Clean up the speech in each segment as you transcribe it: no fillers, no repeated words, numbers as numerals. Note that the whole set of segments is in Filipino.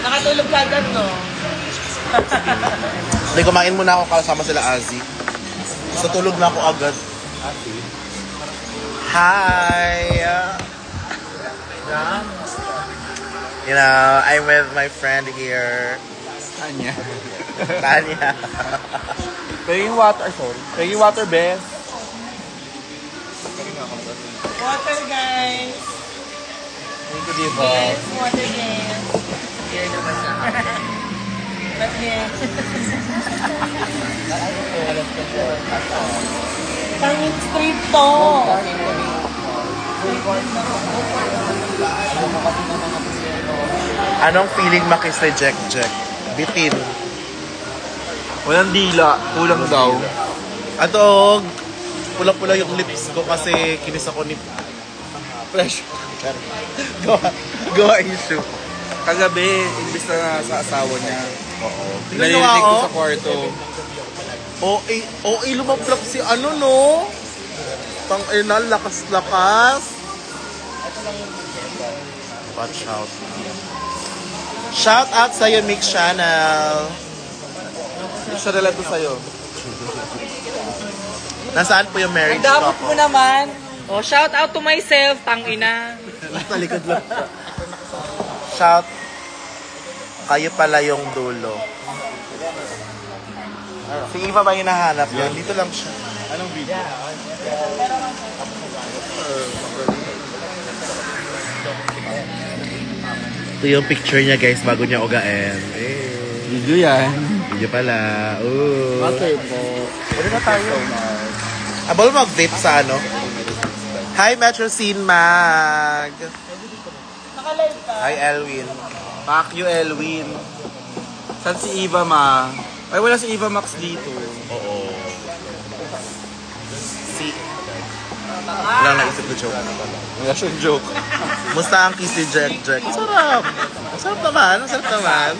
Nakatulog ka agad, no? Hindi, kumain muna ako kasama sila Azzy. So, tulog na ako agad. Hi! You know, I'm with my friend here. Tanya. Tanya. Paging water, sorry. Paging water, best. Water, guys! Thank you, Diva. Yes, water, guys. Here naman siya. But yes. Tanging street to. Anong feeling makis ni Jack Jack? Bitin. Walang dila. Kulang daw. Atog! Pula-pula yung lips ko kasi kinis ako ni Fresh. Gawa issue. Kagabi, imbis na sa asawa niya. Oo. Nalilig ko sa kwarto. OA lumablak si ano, no? Tang ina, lakas-lakas. Watch out. Shout out sa'yo, Mix Channel. Siya na lang to sa'yo. Nasaan po yung marriage Ang couple? mo naman. Oh, shout out to myself, tangina. Nasa likod lang. Shout. Kayo pala yung dulo. Si Eva ba yung nahanap yun? Dito lang siya. Anong video? Ito yung picture niya, guys, bago niya ugain. Video yan. Video pala. Ooh. Water po. Pwede na tayo. Abol mag-vape sa ano? Hi, Metro Scene Mag. Nakalive ka. Hi, Elwin. Fuck you, Elwin. Saan si Eva, ma? Ay, wala si Eva Max dito. Oo. Wala naisip na joke. Wala siyang joke. Musta ang kiss ni Jack Jack? Masarap. Masarap naman. Masarap naman.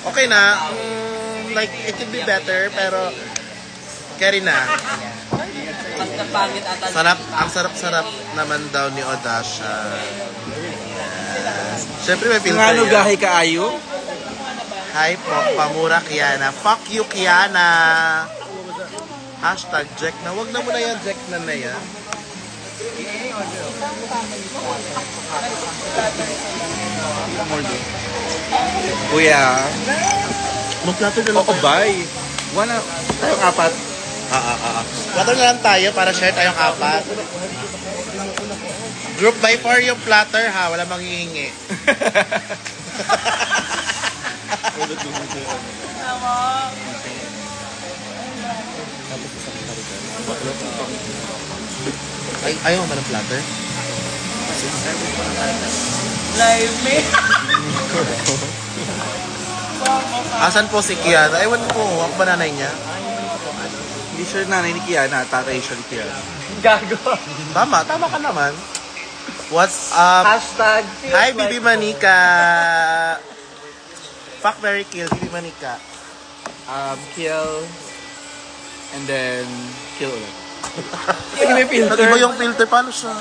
Okay na. Like, it could be better, pero carry na. Mas napangit ata. Sarap. Ang sarap-sarap naman daw ni Odasha. Yes. Siyempre may filter Nga yan. gahi kaayo? Hi po, pamura Kiana. Fuck you, Kiana. Hashtag Jack na. Wag na muna yan, Jack na yan. Kuya. Magplato na lang Oo, bye. One na. Tayong apat. Plato na lang tayo para share tayong apat. Group by 4 yung platter ha. Wala manghihingi. Ay, ayaw mo ng platter? Live me. Asan po si Kiana? Ewan ko, ako ba nanay niya? Hindi sure nanay ni Kiana. Tatay siya ni Kiana. Gago. Tama ka naman. What's up? Hashtag. Hi, Bibi Manika! Fuck, Mary Kill, Bibi Manika. Kill. And then, kill ulit. Kasi may filter. Nag-iba yung filter, paano siya?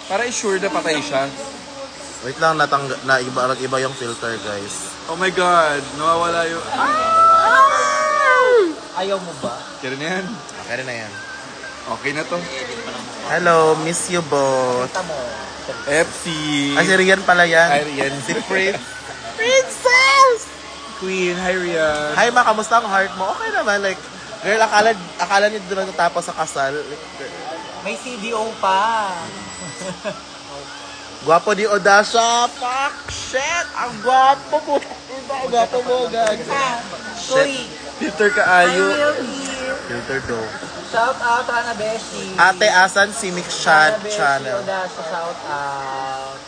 Para i-sure na patay siya. Wait lang, nag-iba yung filter, guys. Oh my God. Nawawala yung... Ayaw mo ba? Kaya na yan. Kaya na yan. Okay na to. Hello, miss you both. Kita mo. FC. Ay, si Rian pala yan. Hi, Rian. Si Prince. Princess! Queen. Hi, Rian. Hi, ma, kamusta ang heart mo? Okay naman, like, girl, akala niyo doon natatapos sa kasal. Like, girl. May CDO pa. Gwapo ni Odasha. Fuck, shit! Ang gwapo mo. Ang gwapo mo, gag. Sorry. Filter ka I ayo. will be. Filter do. Shout out, Hana Beshi. Ate, asan si Mix Hana Beshi, Channel? Odasha, shout out.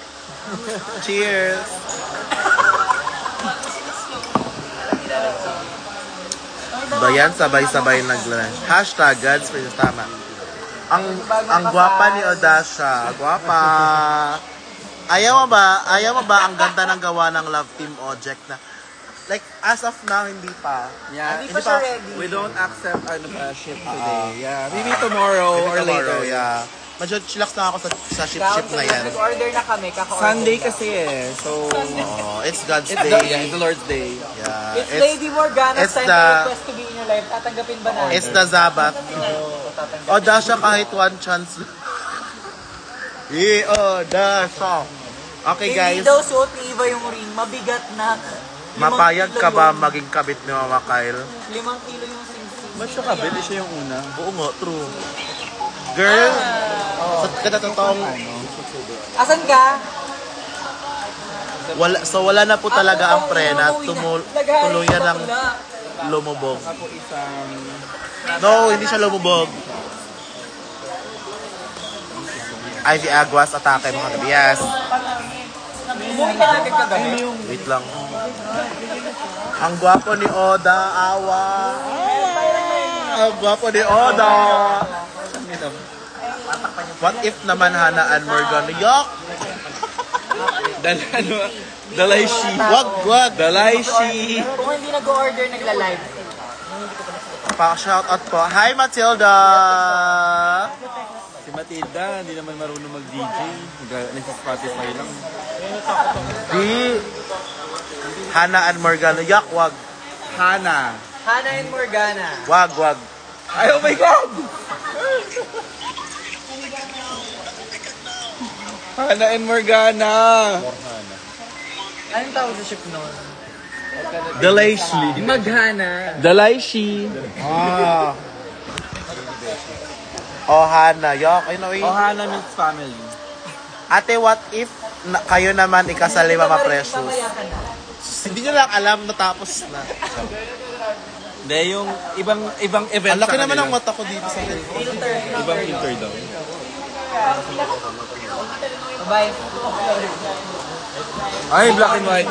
Cheers! Bayan, sabay-sabay nag-lunch. Hashtag God's Praise. Tama. Ang gwapa ni Odasha. Gwapa. Ayaw mo ba ang ganda ng gawa ng Love Team Object na like as of now hindi pa. Yeah. Hindi pa siya ready. We don't accept ship today. Yeah. Maybe tomorrow or Tomorrow, later. yeah. medyo chillax lang ako sa ship na yan. Nag-order na kami, kaka-order. Sunday kasi eh. So, Oh, it's God's it's day. the Lord's Day. Yeah. It's Lady Morgana's it's time the- to request to be in your life. Tatanggapin ba natin? It's the Sabbath. O, Dasha, kahit one chance lang. Dasha. Okay, Hindi guys. daw suot ni Eva yung ring. Mabigat na. 5 Mapayag kilo ka ba yun. maging kabit ni Mama Kyle? 5 kilo yung sing-sing. Ba't siya kabit? Siya yung una. Oo nga, true. Girl, sa katatoong Asan ka? wala na po talaga ang prena. Tuluyan ng Bakla. lumubog. Ako isang... No, hindi siya lumubog. Ivy Aguas, atake mga kabiyas. Umuwi ka na agad kagabi. Wait lang. Ang gwapo ni Oda, awa. Ang gwapo ni Oda. What if naman Hana and Morgan? Yok! Dalay she. Wag. Dalay she. Kung hindi nag-order, nagla-live. Pa-shoutout po. Hi, Matilda! Si Matilda, hindi naman marunong mag-DJ. Nasa-Spotify lang. Di. Hana and Morgan. Yak, wag. Hana. Hannah and Morgana. Wag. Ay, oh my God! Hana and Morgana. Anong tawag sa ship nun? Dalay she. Maghana. Dalay she. Ah. Oh, Hana. Yak, I know Oh, Hana means family. Ate, what if kayo naman ikasal ni Mama Precious? Pamayakan na. Hindi nyo lang alam, natapos na. Hindi, yung ibang event Ang laki sa naman kanila. ang mata ko dito sa cellphone. Ibang filter daw. Bye. Ay, black and white.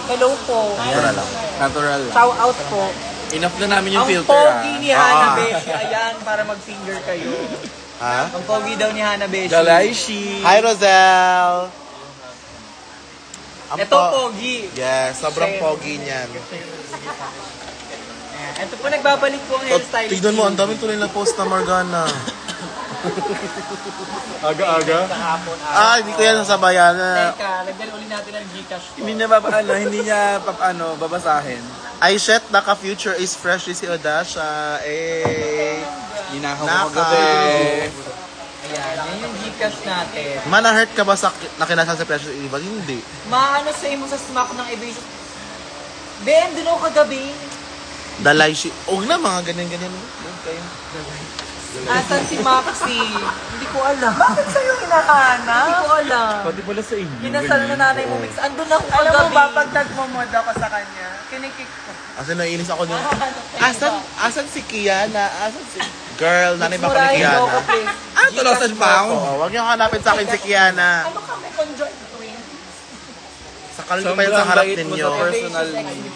Hello po. Wala lang. Natural lang. Shout out po. Enough na namin yung Ang filter pogi ni Hana Ah. Beshi. Ayan, para mag-finger kayo. Ha? Ang pogi daw ni Hana Beshi. Dalay she. Hi, Rosel! Ang Ito pogi. Yes, sobrang pogi niyan. Ayan. Ito po nagbabalik po ang hairstyle. Tignan mo, ang daming tuloy na post na Morgana. Aga-aga. Kahapon. Ah, hindi ko yan sasabayan. Teka, lagyan uli natin ang Gcash ko. Hindi niya babasahin. Ay, shit, naka-future is fresh si Odasha. Ninakaw Naka. ko kagabi. Ayan, yan yung Gcash natin. Mana-hurt ka ba sa nakinasa sa Precious Ibag? Hindi. Maano sa imo sa smack ng evasion. Ben, dun ako kagabi. Dalay si... Huwag na, mga ganyan-ganyan. Huwag kayo. Asan si Maxi? Hindi ko alam. Bakit sa'yo hinahanap? Hindi ko alam. Pati pala sa inyo. Pinasal na nanay mo, Mix. Andun ako kagabi. Alam mo ba, pag nagmamod ako sa kanya, kinikik ko. Asan naiinis ako dun? Asan si Kiana? Asan si... Girl, nanay ba ko ni Murahin daw Kiana? ako, please. Ah, tulosan pound. Oo, huwag niyo hanapin sa akin si Kiana. Ano kami conjoined twin? Sakal ko pa yun sa harap ninyo. Sa personal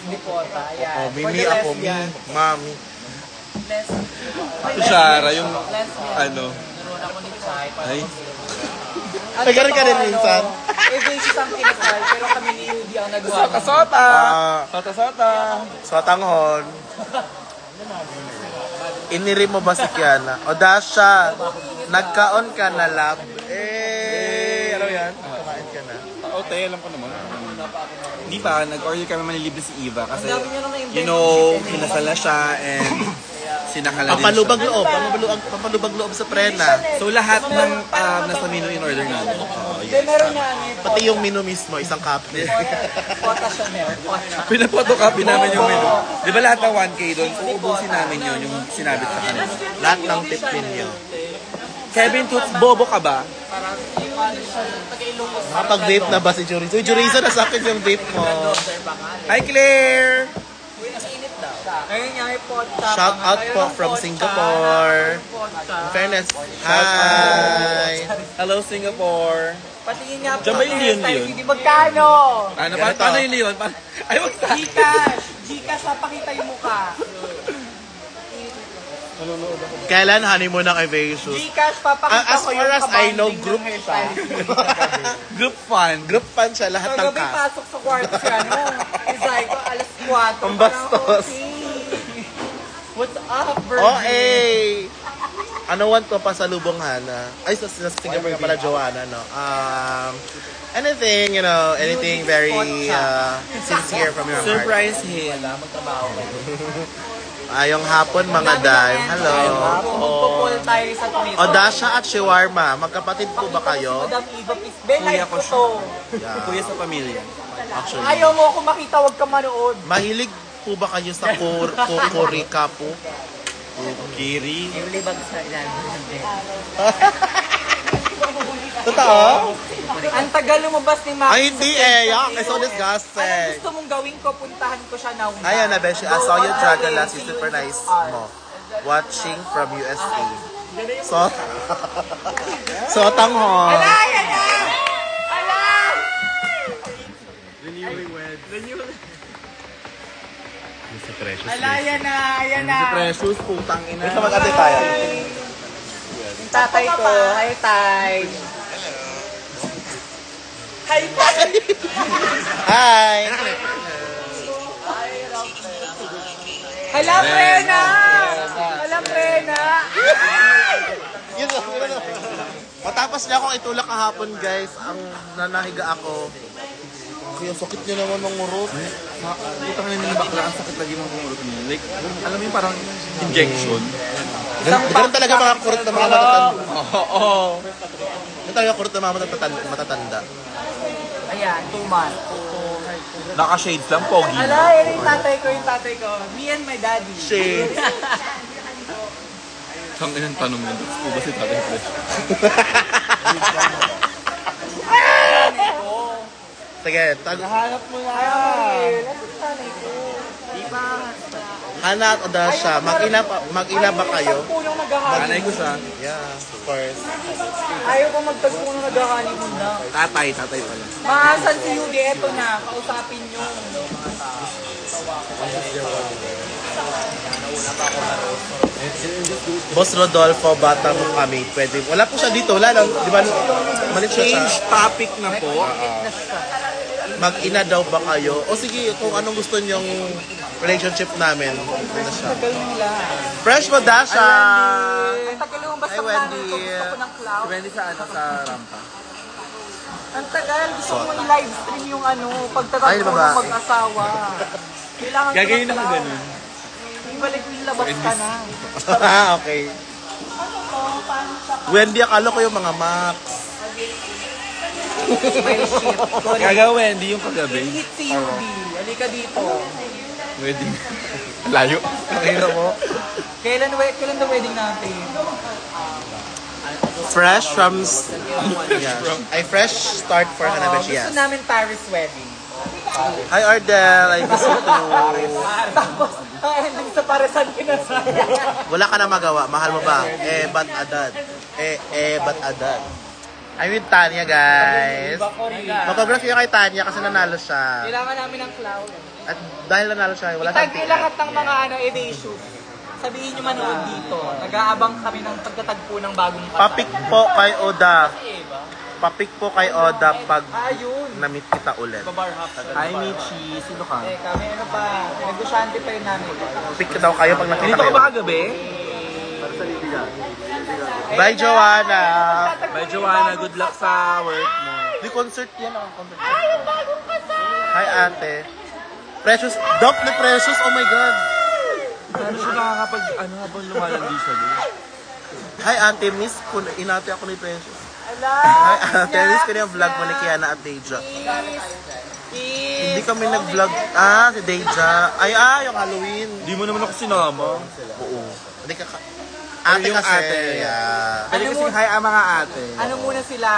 Dipota, ayan. Oh, For Mimi the ako, lesbian. Mami. Ito Shara, yung ano. Meron ako ni Chai. Ay. Nagkaroon ka rin minsan? Evasion ang kinasal, pero kami ni Yudi ang nagawa. Sota-sota. Ah, Sota-sota. Sotanghon. Iniri mo ba si Kiana? O Dasha, nagkaon ka na lab. Ano yan? Kumain ka na. Ote, alam ko naman. Hindi pa, nag-order kami manilibre si Eva kasi, Ang dami niya nang na-invent. you know, kinasal na siya and sinakala din siya. Pampalubag loob. Pampalubag loob sa prena. So lahat ng nasa menu in order namin. Then meron na ano, Pati yung menu mismo, isang cupcake. Pota Chanel. Pota. Pinapotocopy namin yung menu. Di ba lahat ng 1K doon, uubusin namin yun, yung sinabit sa kanila. Lahat ng tip ninyo. Kevin Toots, bobo ka ba? Kapag-vape na ba si Juriza? Uy, Juriza, nasa akin yung vape mo. Hi Claire! Ayun nga, yung Pota. Shout out po from Singapore. In fairness, hi! Hello Singapore! Patingin nga po. Diyan ba yung Leon Leon? Hindi magkano? Ano, Ganito. paano yung Leon? Ay, wag sa... Gcash. Gcash, papakita yung mukha. Kailan honeymoon ng Evasion? Gcash, papakita As ko far yung as I know, kabanding group ng hairstyle. Group fun. Group fan siya, lahat ng Kagabi cast. pasok sa kwarto si ano, si Zyko, alas 4. Ang bastos. What's up, Virgin? Oh, eh! Ano want to pasalubong Hana? Ay, sa Singapore ka pala, Joanna, no? Anything, anything very sincere from your heart. Surprise him. Ayong hapon, mga dime. Hello. Magpo-call tayo sa Twitter. Odasha at Shawarma, magkapatid po ba kayo? Madam Eva, please. Ben, Kuya live ko ko siya. to. Kuya sa pamilya. Actually. Ayaw mo ako makita, wag ka manood. Mahilig po ba kayo sa kukurika po? Kiri. Totoo? Ang tagal lumabas ni Max. Ay, hindi eh. Yuck, it's so Anong disgusting. gusto mong gawin ko? Puntahan ko siya now. Ayan na, Beshi. I saw you dragon last year. Super nice mo. Watching from USA. So, Sotang ho. Ala! Yan na! Ala! Ala, yan na! Yan na! Precious, putang ina. Gusto mag-ate tayo. Yung tatay ko. Hi, tay. Hi, tay! Hi! Hala, Prena! Hala, Prena! Yun lang. Matapos niya akong itulak kahapon, guys. Ang nanahiga ako. Kaya sakit niya naman ng urot. Putang ina ng bakla, ang sakit lagi ng kumurot niya. Like, alam mo yung parang injection. Ganun talaga mga kurot na mga matatanda. Oo. Ganun talaga kurot na mga matatanda. Ayan, 2 months. Naka-shades lang, pogi. Ala, yan yung tatay ko. Me and my daddy. Shade. Saan inang tanong mo? Gusto ba si Tatay Fresh? Sige, Hanap mo na. Ay, nasa nanay ko. Hana at Odasha, mag-ina ba kayo? Punong naghahanap. Nanay ko siya. Yeah, of course. Ayaw ko magtagpo ng naghahanap mo na. Tatay pala. Maasan si Yudi, eto na. Kausapin nyo. Boss Rodolfo, bata mo kami. Pwede. Wala po siya dito. Wala lang. Di ba? Malit siya Change topic na po. Mag-ina daw ba kayo? O sige, kung anong gusto nyong relationship namin. Ano siya? Tagal nila. Fresh mo, Dasha! Ang tagal mo basta Hi, Wendy. nanay ko. Gusto ko ng cloud. Depende sa sa rampa. Ang tagal. Gusto ko i-live stream yung pagtatag Ay, ko baba. ng mag-asawa. Kailangan Gagawin ng ako cloud. ganun. Ibalik mo yung labas ka na. Okay. Wendy, akala ko yung mga Max. May shit. Gagawin, hindi yung kagabi. Hit si Yudi. Halika dito. Wedding. Layo. Nakita mo? Kailan the wedding natin? Fresh from... Yeah. Ay, fresh start for Hanabeshi. Gusto Yes. namin Paris wedding. Hi, Ardel. I miss you too. Tapos, ending sa Parisan kinasaya. Wala ka na magawa. Mahal mo ba? Ba't adad? Ba't adad? I'm with Tanya, guys. Mag-congrats kayo kay Tanya kasi nanalo siya. Kailangan namin ng cloud. At dahil nanalo siya, wala siyang Itag nyo lahat ng mga issues. Sabihin nyo manood dito. Nag-aabang kami ng pagtatagpo ng bagong kasal. Papik po kay Oda. Papik po kay Oda pag Ayun. na-meet kita ulit. Hi, Michi. Sino ka? Kami pa. Negosyante pa yun namin. Pick daw kayo pag nakita Dito ka kayo. ba kagabi? Bye, Joanna. Bye, Joanna. Good luck sa work mo. Di concert yan. Concert. Hi, ate. Precious. Doc ni Precious. Oh my God. Ano siya nakakapag, habang lumalandi siya doon? Hi, ate. Miss. Inate ako ni Precious. Ala. Hi, ate. Miss ko na yung vlog mo ni Kiana at Deja. Hindi kami nag-vlog. Si Deja. Yung Halloween. Hindi mo naman ako sinama. Oo. Hindi ka... Ate Yung kasi. ate. Yeah. Pwede kasi hi ang mga ate. Ano muna sila?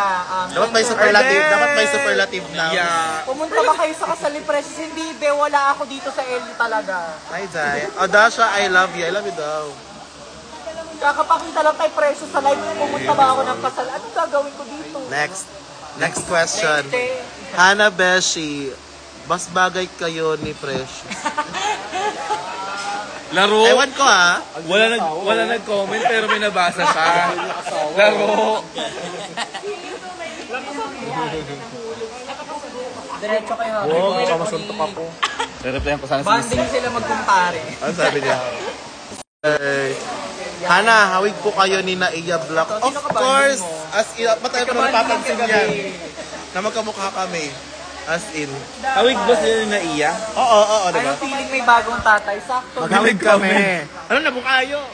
Dapat may superlative. Dapat may superlative na. Yeah. Pumunta ba kayo sa kasal ni Precious? Hindi, be. Wala ako dito sa LU talaga. Hi, Zay. Odasha, I love you. I love you daw. Kakapakita lang kay Precious sa live. Pumunta ba ako ng kasal? Anong gagawin ko dito? Next question. Hana Beshi, mas bagay kayo ni Precious. Laro. Ewan ko Wala nag-comment pero may nabasa siya. Laro. Diretso kayo. Wow, kamasuntok ako. Re-replyan ko sana si Banding sila magkumpare. Ano sabi niya? Hana, hawig po kayo ni Naiya Black. Of course! As in, matayo ko na napapansin yan. Na magkamukha kami. As in. Hawig ba sila na iya? Oo, diba? Anong feeling may bagong tatay? Sakto. Maghawig kami. Ano na, bukayo?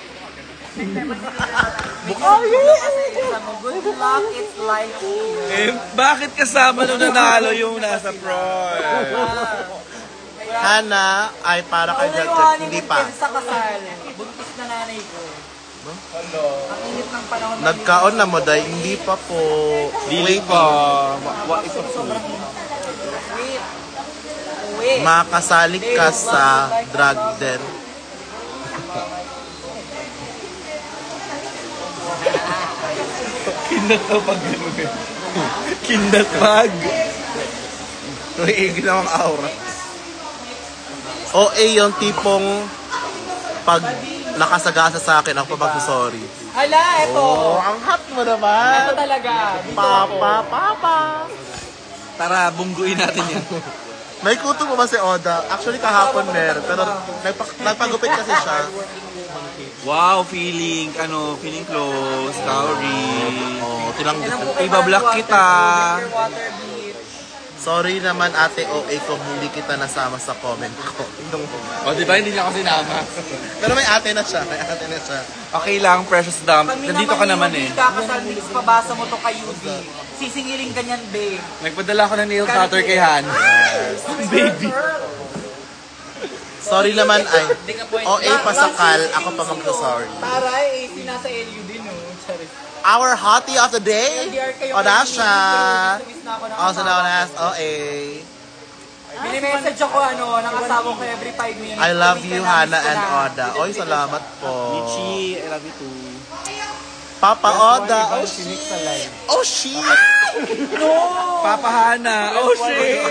Good luck, it's like Eh, bakit kasama nung nanalo yung nasa front? Hana ay para kay Judge. Hindi pa. Sa kasal. Buntis na nanay ko. Ang init ng panahon. Nagkaon na mo dahil hindi pa po. Dili pa. Wait. Makasalik ka sa drug den. Kindat na pag gano'n. Kindat pag. Uy, ginawang aura. OA yung tipong pag nakasagasa sa akin, ako pa mag-sorry. Hala, eto. Oh, ang hot mo Eto naman. talaga. Dito ako. Papa. Tara, bungguin natin yan. May kuto mo ba si Oda? Actually, kahapon meron. Pero nagpagupit kasi siya. Wow, feeling close, Kaori. Oh, tinang... Ibablock kita. Water beach. Sorry naman ate OA kung hindi kita nasama sa comment ko. O, di ba? Hindi niya ako sinama. Pero may ate na siya. Okay lang, precious dam. Pag Nandito ka naman eh. Kakasal, mix pabasa mo to kay UD. Sisingiling ka niyan, babe. Nagpadala ko ng nail cutter kay Han. Baby. Sorry naman ay OA pasakal, ako pa magsasorry. Taray, sinasa LU din, no? Charis. Our hottie of the day, LDR kayo. Odasha. Miss na ako ng Also known as OA. Mini-message ako, ng asawa ko every 5 minutes. I love you, Kumita na, Hana miss ko and na. Oda. Oy, salamat po. Michi, I love you too. Papa Oda, oh shit. Oh shit. Papa Hana. Oh shit!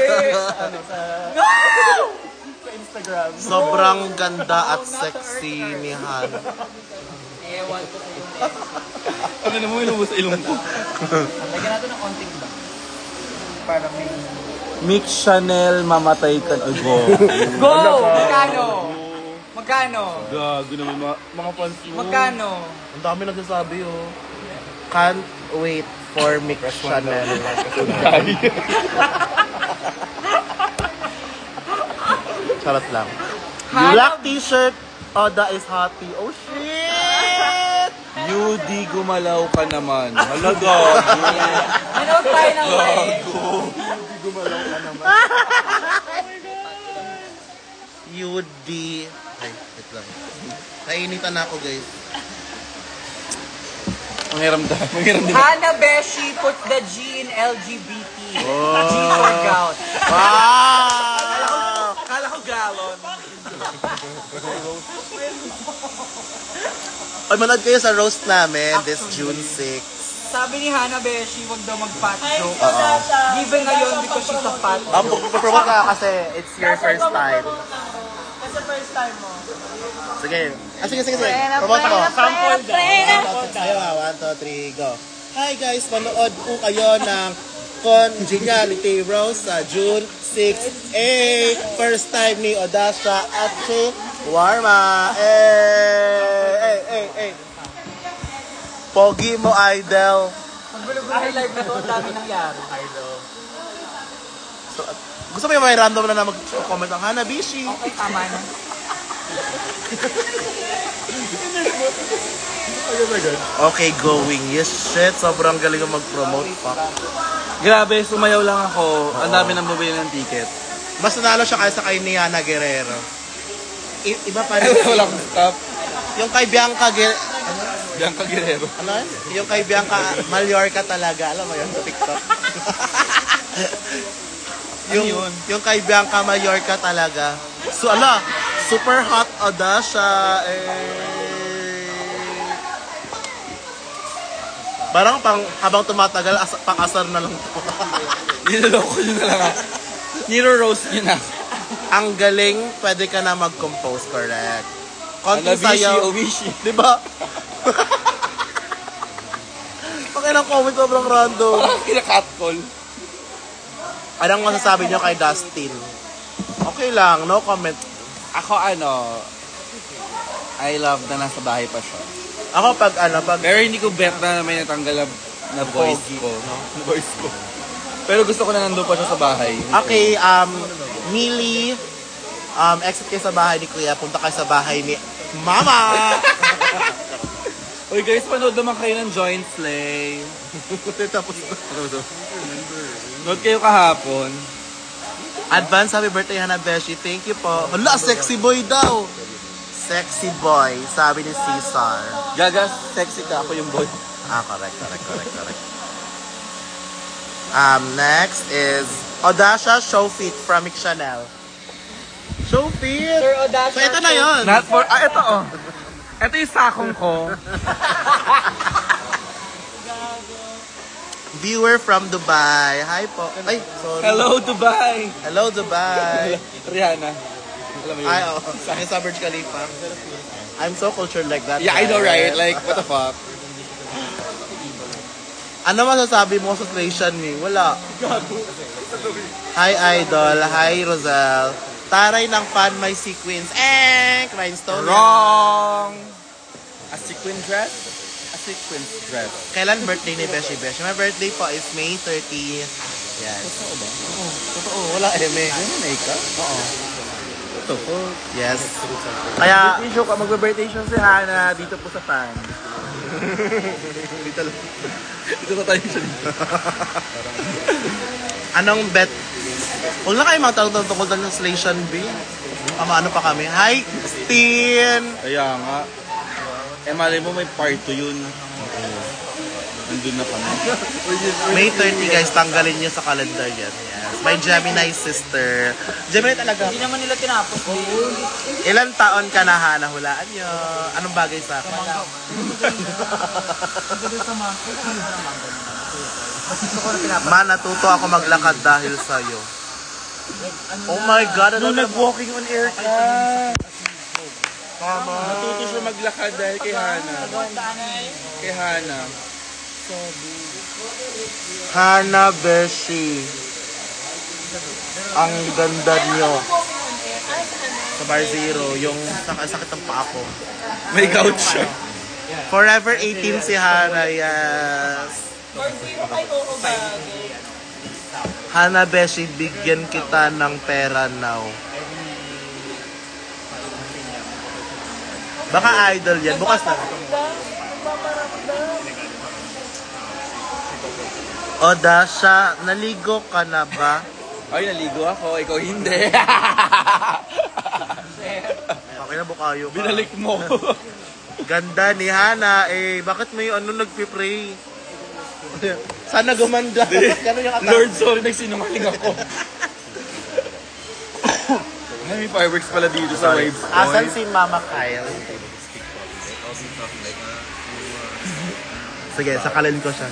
Sobrang ganda at sexy ni Hana. Ewan ko sa'yo. Ano na mo ilubos sa ilong ko? Lagyan natin ng konting ba? Para may... Mix Chanel, mamatay ka. Ay, go. Go! Magkano? Magkano? Gago naman mga fans mo. Magkano? Ang dami nagsasabi oh. Can't wait for Mix Chanel. Charot lang. Black t-shirt, Oda is happy. Oh shit! Yudi, gumalaw ka naman. Halaga. Manood tayo ng live. Yudi. Ay, wait lang. Nainitan na ako guys. Manghiram din. Hana Beshi puts the G in LGBT. G for gout. Wow! Kala ko galon. Ay, manood kayo sa roast namin this June 6. Sabi ni Hana Beshi, wag daw mag-fat joke. Given ngayon because she's a fat Ang joke. pagpapromote ka kasi it's your first time. Kasi first time mo. Sige. Sige. Promote ako. Sample daw. Tayo 1, 2, 3, go. Hi guys, manood po kayo ng Congeniality Rose sa June 6. First time ni Odasha at si Warma. Pogi mo, idol. Magulo-gulo yung live na to, ang dami nangyari. So, gusto mo yung may random na mag-comment ang Hanabishi? Okay, tama na. Okay, going. Yes, shit. Sobrang galing ang mag-promote pa. Grabe, sumayaw lang ako. Ang dami nang bumili ng ticket. Mas nanalo siya kaysa kay Niana Guerrero. Iba pa rin. Walang stop. Yung kay Bianca Bianca Guerrero. ano yun? Yung kay Bianca Mallorca talaga. Alam mo yun sa TikTok. yung kay Bianca Mallorca talaga. So, super hot Odasha. Parang habang tumatagal, pang-asar na lang to. Niloloko nyo na lang ako. Niro-roast nyo na. Ang galing, pwede ka na mag-compose, correct? Konting Anabishi, sayaw. Owishi. Diba? Pakilang comment, sobrang random. Parang kina-catcall. Anong masasabi niyo kay Dustin? Okay lang, no comment. Ako I love na nasa bahay pa siya. Ako pag Pero hindi ko bet na may natanggal na voice Pogi, ko. Voice ko. Pero gusto ko na nandun pa siya sa bahay. okay, Millie, exit kayo sa bahay ni Kuya, punta kayo sa bahay ni Mama! Uy guys, panood naman kayo ng Joint Slay. Tapos Nood kayo kahapon. advance happy birthday, Hana Beshi. Thank you po. Hala, sexy boy daw! Sexy boy, sabi ni Cesar. Gaga, sexy ka. Ako yung boy. Correct. Next is Audacia Show Fit from Mick Chanel. Show Fit! Sir Audacia. So ito na yun. Not for... ito oh. Ito yung sakong ko. Viewer from Dubai. Hi po. Ay, sorry. Hello, Dubai. Hello, Dubai. Rihanna. Alam mo yun? Ay, oo. Sa Burj Khalifa. I'm so cultured like that. Yeah, I know, right? Like, what the fuck? Ano masasabi mo sa station me? Wala. Hi, Idol. Hi, Rosel. Taray ng fan may sequins. Rhinestone. Wrong! A sequin dress? A sequin dress. Kailan birthday ni Beshi Beshi? My birthday po is May 30. Yes. Totoo ba? Totoo. Wala eme. Ano na ikaw? Oo. Totoo. Yes. Kaya, Birthday show ka, magbe-birthday show si Hana dito po sa fan. dito lang. Dito na tayo siya dito. Anong bet? Huwag na kayo magtanong tungkol ng Slation B. Ano pa kami? Hi, Steen! Kaya nga. Malay mo may part 2 yun. Nandun na kami. May 30 guys, tanggalin nyo sa calendar yan. Yes. My Gemini sister. Gemini talaga. Hindi naman nila tinapos. Ilan taon ka na, Hana? Hulaan nyo. Anong bagay sa akin? Ma, natuto ako maglakad dahil sa'yo. Oh my God! Nung nag-walking on air ka. Tama. Natuto siya maglakad dahil kay Hana. Kay Hana. Hana Beshi. Ang ganda nyo. Sa Bar Zero, yung sakit ng paa ko. May gout siya. Forever 18 si Hana, yes. Hana Beshi, bigyan kita ng pera now. Baka idol yan. Bukas na. Audacia, naligo ka na ba? Ay, naligo ako. Ikaw hindi. Okay na, bukayo ka. Binalik mo. Ganda ni Hana. Bakit may nagpipray? Sana gumanda. Gano'n yung attack. Lord, sorry, nagsinungaling ako. May fireworks pala dito sa Waves Point. Asan si Mama Kyle? Sige, sakalin ko siya.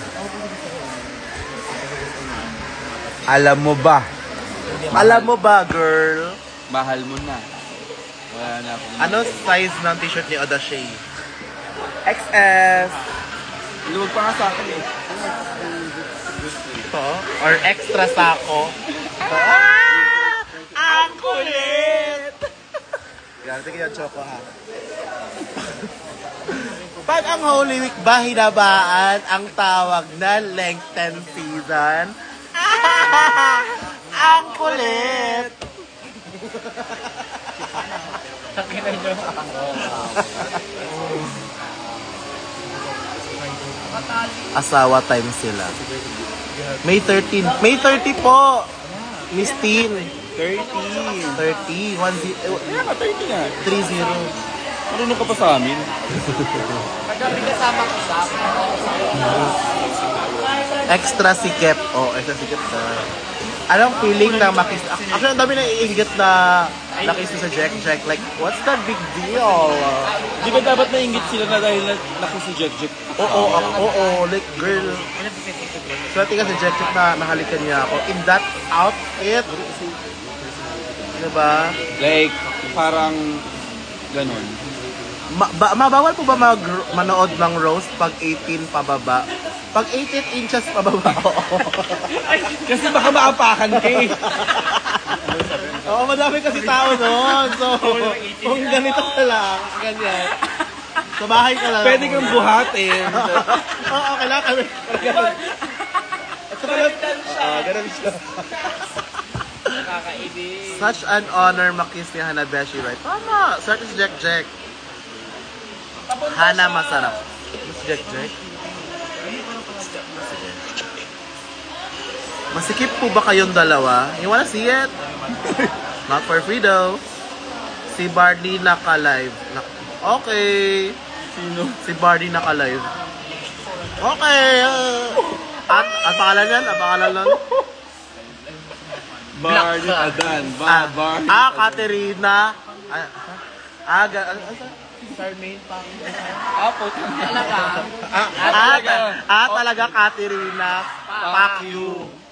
Alam mo ba? Alam mo ba, girl? Mahal mo na. Wala na akong... Ano size ng t-shirt ni Audacia? XS! Luwag pa nga sa akin eh. Ito? Or extra sako? Ang kulit! Yan, tingin yung choco ha. Pag ang Holy Week ba hinabaan ang tawag na Lenten season? Ang kulit! Asawa time sila. May 13. May 30 po! Miss Teen. 30. 30. 1-0. Kaya nga, 30 nga. 3-0. Marunong ka pa sa amin. Pagkabi kasama ko sa Extra sikip. Extra sikip na. Anong feeling na makis... Actually, ang dami na iinggit na nakis sa Jack. Like, what's the big deal? Di ba dapat nainggit sila na dahil laki si Jack? Oo. Like, girl. Swerte ka sa Jack na nahalikan niya ako. In that outfit. Diba? Like, parang ganun. Mabawal po ba manood ng roast pag 18 pababa? Pag 18 inches pababa, oo. Kasi baka maapakan ka eh. Oo, madami kasi tao doon. So, kung ganito ka lang, ganyan. Sa bahay ka lang. Pwede kang buhatin. Oo, kailangan kami. Ganun. At saka lang, ganun siya. Nakakaibig. Such an honor makiss ni Hanabeshi, right? Tama! Start is Jack Jack. Hana masarap. Mas Jack Jack. Masikip po ba kayong dalawa? You wanna see it? Not for free though. Si Barney naka-live. Okay. Sino? Si Barney naka-live. Okay. At pangalan yan? Ang pangalan nun? Barney Adan. Barney Katerina. Charmaine pa. Apo. Talaga. Talaga Katerina. Pacquiao.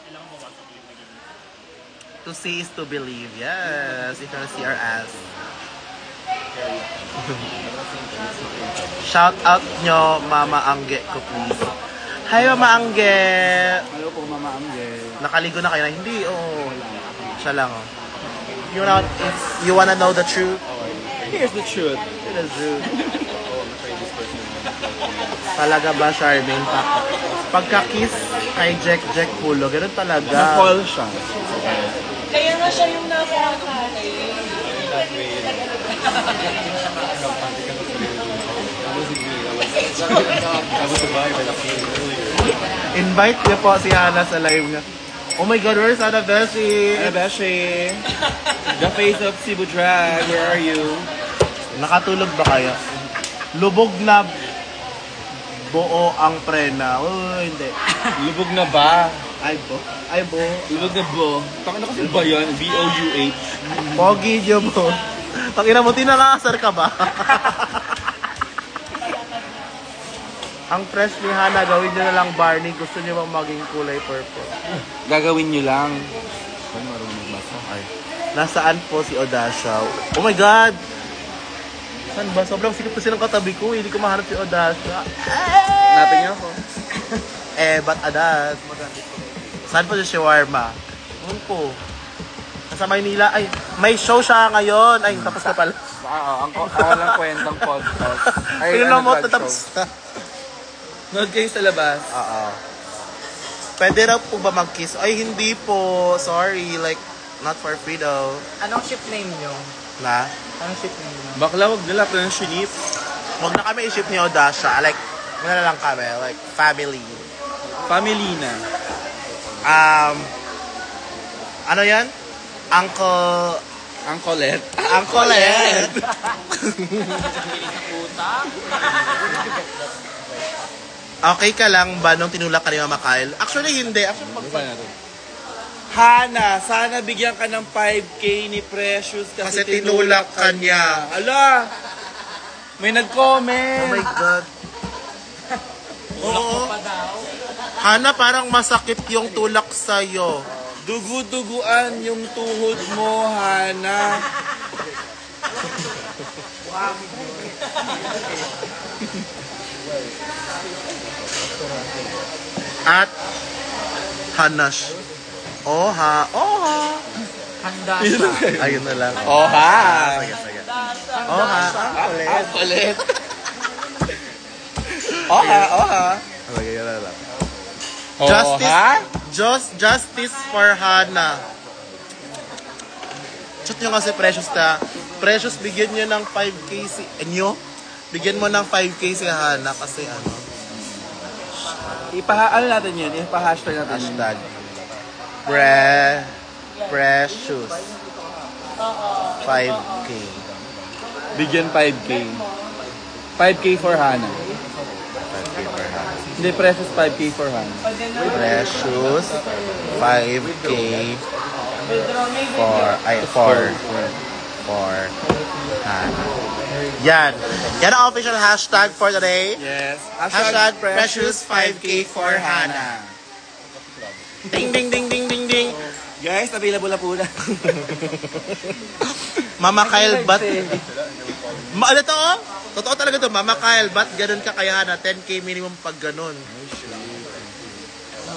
To see is to believe. Yes, you can see our ass. Shout out nyo, Mama Angge ko please. Hi, Mama Angge. Hello po, Mama Angge. Nakaligo na kayo na? Hindi, siya lang, You wanna know the truth? Here's the truth. It is truth. Talaga ba, Charmaine? Pagka-kiss kay Jack Pulo, ganun talaga. Na-call siya. Kaya nga siya yung napakakali. Invite niyo po si Hana sa live niya. Oh my God, where's Hana Beshi? Beshi. The face of Cebu Drag. Where are you? Nakatulog ba kayo? Lubog na buo ang prena. Oh, hindi. Lubog na ba? Ay, bo. Lubog na bo. Takina kasi ba yan? B-O-U-H. Pogi niyo mo. Pakina mo, tinakasar ka ba? Ang fresh ni Hana, gawin niyo na lang Barney. Gusto niyo bang maging kulay purple? Gagawin nyo lang. Ano marunong magbasa? Ay. Nasaan po si Odasha? Oh my God! Saan ba? Sobrang sikip kasi ng katabi ko. Hindi ko mahanap si Odasha. Hanapin niyo ako. Ba't adas? Saan po si Shawarma? Ano po? Nasa Maynila. Ay, may show siya ngayon. Ay, tapos na pala. Ako lang kwentang podcast. Ay, Pero na mo, drag tapos show. na. Nood kayo sa labas. Oo. Pwede raw po ba mag-kiss? Ay, hindi po. Sorry. Like, not for free daw. Anong ship name nyo? Na? Anong ship name nyo? Bakla, wag nila ka ng shinip. Huwag na kami i-ship ni Odasha. Like, wala na lang kami. Like, family. Family na. Ano yan? Uncle... Ang Colette. Uncle Ed. Okay ka lang ba nung tinulak ka ni Mama Kyle? Actually, hindi. Actually, Hana, sana bigyan ka ng 5K ni Precious kasi tinulak ka niya. Ala! May Oh nag-comment. my God. Oo. Hana, parang masakit yung tulak sa'yo. Dugu-duguan yung tuhod mo, Hana. At Hanash. Oha. Handa siya. Ayun na lang. Oha! Sige. Oha. Ang kulit. Oha. Sige, yun na lang. Oha? Justice for Hana. Chat nyo kasi Precious na. Precious, bigyan nyo ng 5K si... Bigyan mo ng 5K si Hana kasi ano. Ano natin yun? Ipa-hashtag natin yun. Hashtag. Precious. 5K. Bigyan 5K. 5K for Hana. 5K for Hana. Hindi, Precious 5K for Hana. Precious. 5K for Hana. Yan. Yan ang official hashtag for today. Yes. Hashtag Precious 5K for Hana. Ding, ding, ding, ding, ding, ding. Guys, available na po na. Mama Kyle, ba't... Ano to? Totoo talaga to. Mama Kyle, ba't ganun ka kaya na 10K minimum pag ganun?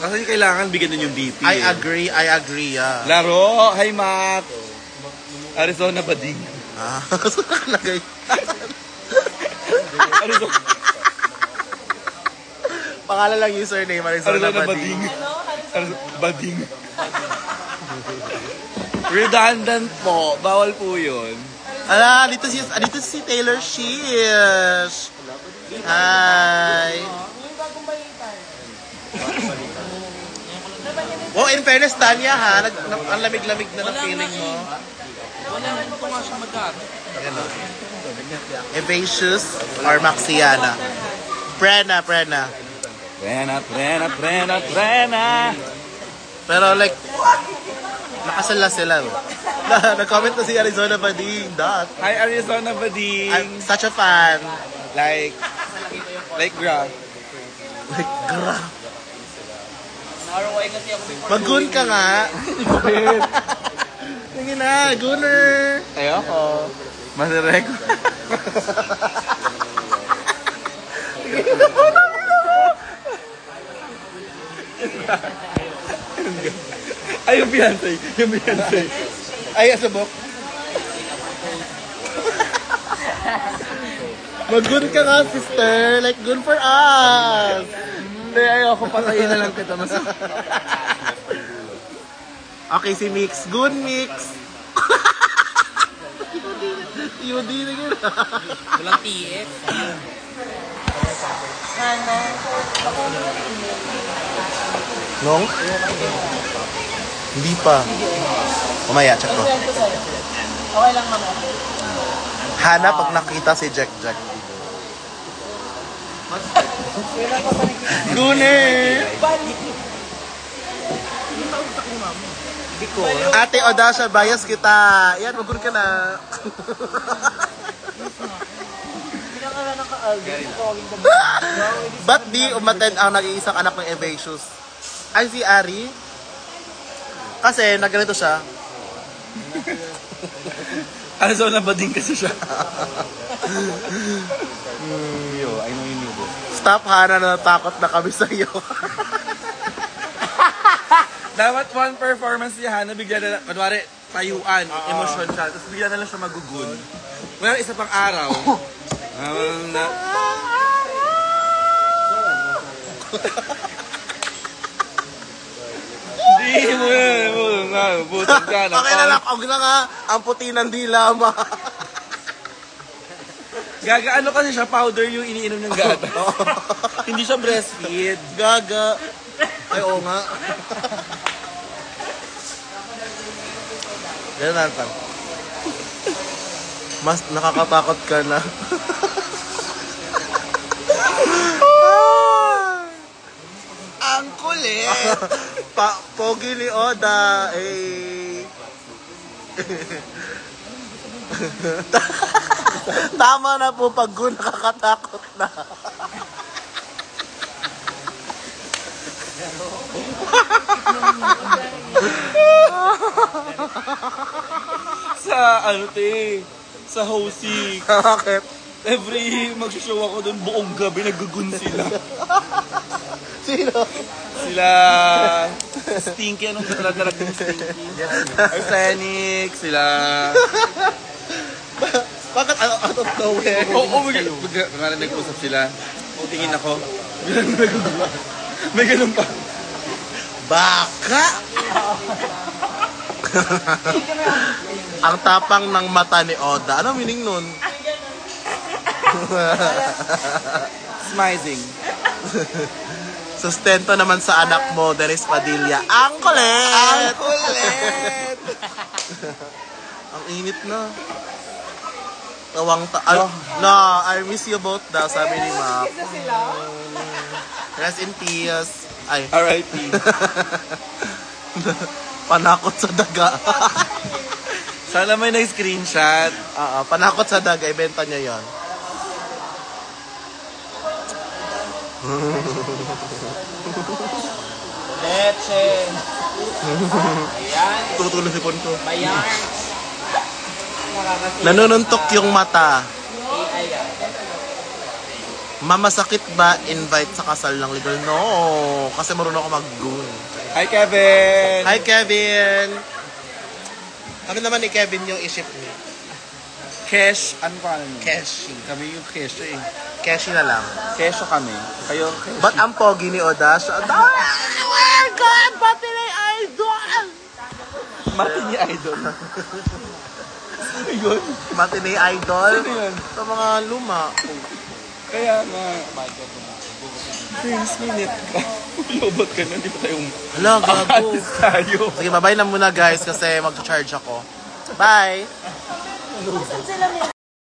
Kasi kailangan bigyan din yung BP. I agree, yeah. Laro! Hi, Matt! Arizona Bading. Ah, nakalagay. Arizona, Pangalan lang username, Arizona Arizona Bading. Bading. Bading. Redundant po. Bawal po yun. Ala, dito si Taylor Swift. Hi. Oh, in fairness, Tanya ha, ang lamig-lamig na ng feeling mo. Wala naman ko nga siya magamit. Gano'n. Evasius or Maxiana? Prena. Prena. Pero like, nakasal na sila. Nag-comment na si Arizona Bading. Dot. Hi, Arizona Bading. I'm such a fan. Like Graf. Like, gra. ROI kasi ako before. Mag-gun ka nga. Tingin na, gunner. Ayoko. Masarek. Ay, yung Beyonce. Ay, asabok. Mag-gun ka nga, sister. Like, gun for us. Hindi, ayoko. Patayin na lang kita. Okay, si Mix. Gun, Mix. Yun din na yun. Walang TF. Nong? Hindi pa. Umaya, check ko. Okay lang naman. Hana pag nakita si Jack. Gunner! Ate Odasha, bias kita. Yan, magun ka na. Ba't di umattend ang nag-iisang anak ng Evasius? Ay, si Ari? Kasi, nagganito siya. Arizona Bading kasi siya. Yo, I know you need it. Stop, Hana, natakot na kami sa iyo. Dapat one performance ni Hana, bigla na lang, kunwari, tayuan, emosyon siya, tapos bigla na lang siya magugun. Kunwari, isa pang araw. Hindi mo yan, butan ka na. Okay na lang, huwag na nga, ang puti ng dila, ma. Gaga, ano kasi siya, powder yung iniinom ng gata. Hindi siya breastfeed. Gaga. Ay, oo nga. Ganun natin. Mas nakakatakot ka na. Ang kulit! Pogi ni Oda, eh. Tama na po pag nakakatakot na. Sa sa Hosik. Bakit? Every mag-show ako doon, buong gabi nagugun sila. Sino? Sila Stinky, anong dalag ng Stinky? Arsenic, sila... Bakit out of nowhere? Oo, kunwari nag-usap sila. Tingin ako. May ganun pa. Baka! Ang tapang ng mata ni Oda. Ano meaning nun? Smizing. Sustento naman sa anak mo, Dennis Padilla. Ang kulit! Ang kulit! Ang init na. I miss you both daw, sabi ni Map. Rest in peace. Ay, R.I.P. panakot sa daga. Sana may nag-screenshot. Panakot sa daga, ibenta niya yon. Leche. Ayan. Tutulong si Ponto. Bayan. Nanununtok yung mata. AI yan. Mamasakit ba invite sa kasal ng legal? No. kasi marunong ako mag-goon. Hi, Kevin! Hi, Kevin! Kami naman ni Kevin yung i-ship niya. Kesh, ano pa niyo? Keshi. Kami yung Kesh eh. Keshi na lang. Kesho kami. Kayo, Kesh. Ba't ang pogi ni Odasha? Oh my God! Pati na yung idol! Mati ni Idol. Sino yun? Mati na yung idol? Sino yun? Sa mga luma. Kaya nga. Friends, minute ka. Lobot ka na, di ba tayong Hala, gago. artist tayo? Sige, bye-bye na muna guys kasi mag-charge ako. Bye! Saan sila